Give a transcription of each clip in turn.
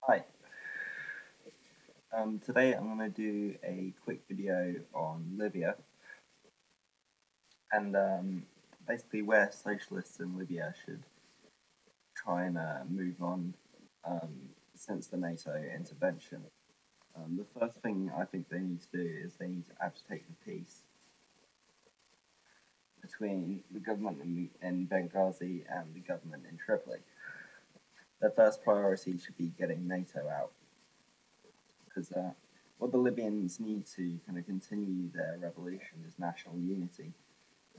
Hi. Today I'm going to do a quick video on Libya and basically where socialists in Libya should try and move on since the NATO intervention. The first thing I think they need to do is they need to agitate the peace between the government in Benghazi and the government in Tripoli. Their first priority should be getting NATO out because what the Libyans need to kind of continue their revolution is national unity.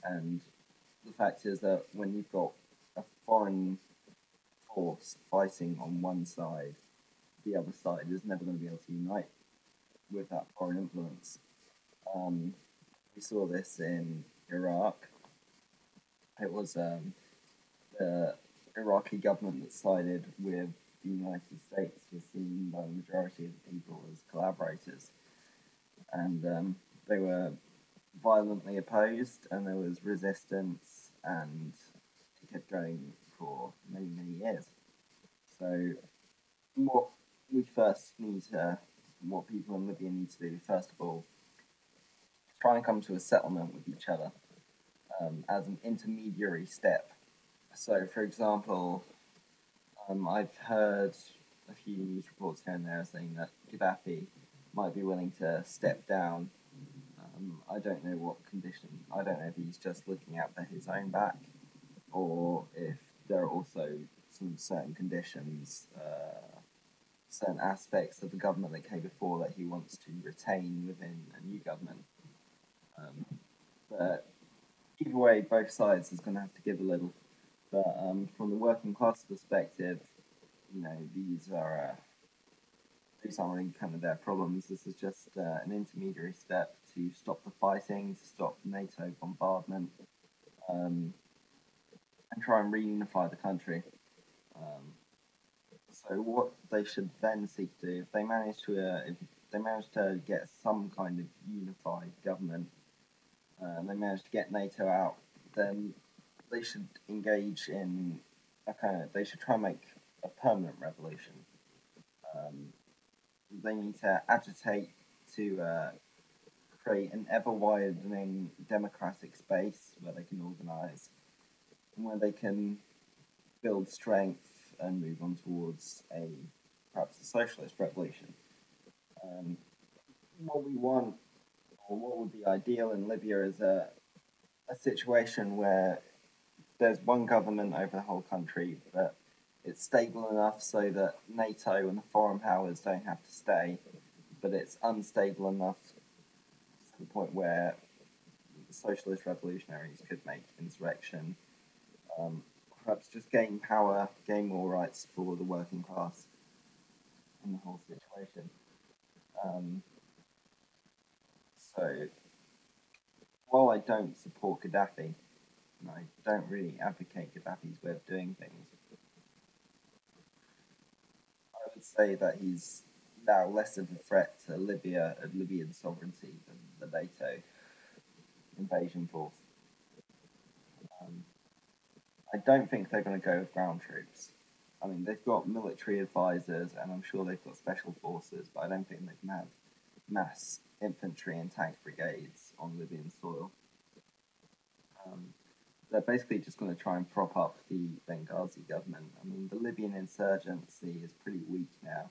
And the fact is that when you've got a foreign force fighting on one side, the other side is never going to be able to unite with that foreign influence. We saw this in Iraq. It was the Iraqi government that sided with the United States was seen by the majority of the people as collaborators. And they were violently opposed, and there was resistance, and it kept going for many, many years. So, what we first need to, what people in Libya need to do, first of all, try and come to a settlement with each other as an intermediary step. So, for example, I've heard a few news reports here and there saying that Gaddafi might be willing to step down. I don't know what condition. I don't know if he's just looking out for his own back, or if there are also some certain conditions, certain aspects of the government that came before that he wants to retain within a new government. But either way, both sides is going to have to give a little. But from the working class perspective, these aren't really kind of their problems. This is just an intermediary step to stop the fighting, to stop NATO bombardment, and try and reunify the country. So what they should then seek to do, if they manage to get some kind of unified government, and they manage to get NATO out, then they should engage in they should try and make a permanent revolution. They need to agitate to create an ever-widening democratic space where they can organise and where they can build strength and move on towards perhaps a socialist revolution. What we want, or what would be ideal in Libya, is a situation where there's one government over the whole country, but it's stable enough so that NATO and the foreign powers don't have to stay, but it's unstable enough to the point where the socialist revolutionaries could make insurrection, perhaps just gain power, gain more rights for the working class in the whole situation. So, while I don't support Gaddafi, and I don't really advocate Gaddafi's way of doing things, I would say that he's now less of a threat to Libya and Libyan sovereignty than the NATO invasion force. I don't think they're going to go with ground troops. I mean, they've got military advisors, and I'm sure they've got special forces, but I don't think they can have mass infantry and tank brigades on Libyan soil. They're basically just going to try and prop up the Benghazi government. I mean, the Libyan insurgency is pretty weak now.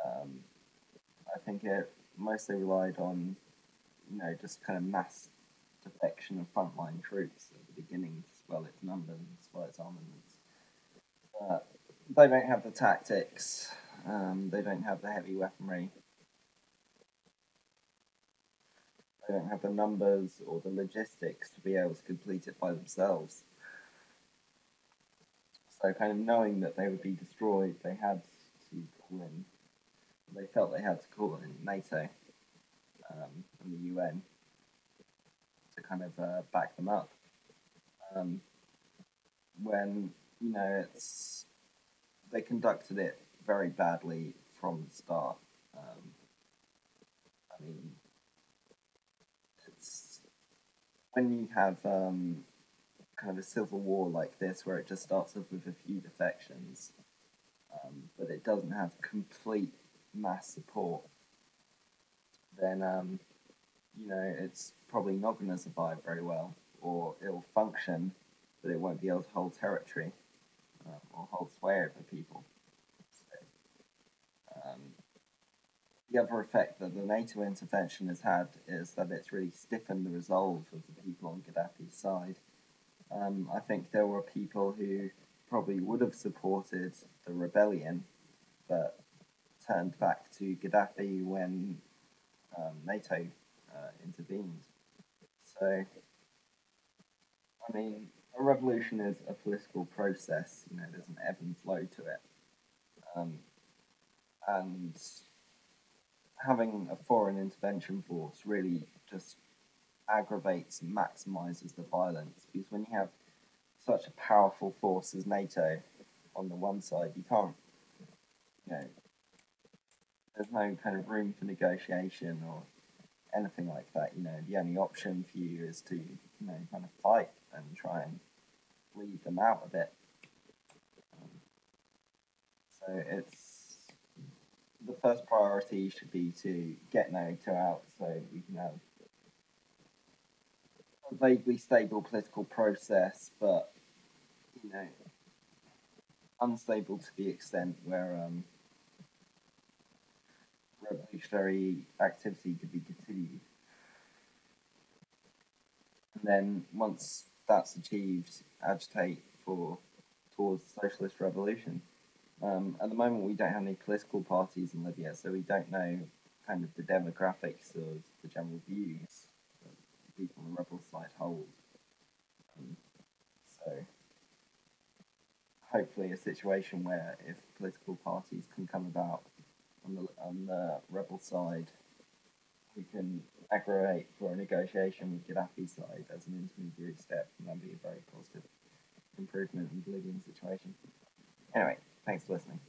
I think it mostly relied on, just kind of mass defection of frontline troops at the beginning to swell its numbers and swell its armaments. But they don't have the tactics, they don't have the heavy weaponry, they don't have the numbers or the logistics to be able to complete it by themselves. So, kind of knowing that they would be destroyed, they had to call in. They felt they had to call in NATO and the UN to kind of back them up. When they conducted it very badly from the start. I mean, it's when you have kind of a civil war like this, where it just starts off with a few defections, but it doesn't have complete mass support, then it's probably not going to survive very well, or it'll function, but it won't be able to hold territory or hold sway over people. So, the other effect that the NATO intervention has had is that it's really stiffened the resolve of the people on Gaddafi's side. I think there were people who probably would have supported the rebellion, but turned back to Gaddafi when NATO intervened. So, I mean, a revolution is a political process. There's an ebb and flow to it, and having a foreign intervention force really just aggravates and maximizes the violence, because when you have such a powerful force as NATO on the one side, you can't, there's no kind of room for negotiation or anything like that. The only option for you is to, kind of fight and try and lead them out of it. So the first priority should be to get NATO out so we can have a vaguely stable political process, but unstable to the extent where revolutionary activity could be continued. And then once that's achieved, agitate towards socialist revolution. At the moment, we don't have any political parties in Libya, so we don't know kind of the demographics of the general views that people on the rebel side hold. So hopefully a situation where if political parties can come about on the rebel side, we can aggravate for a negotiation with Gaddafi's side as an intermediary step, and that'd be a very positive improvement in the Libyan situation. Anyway, thanks for listening.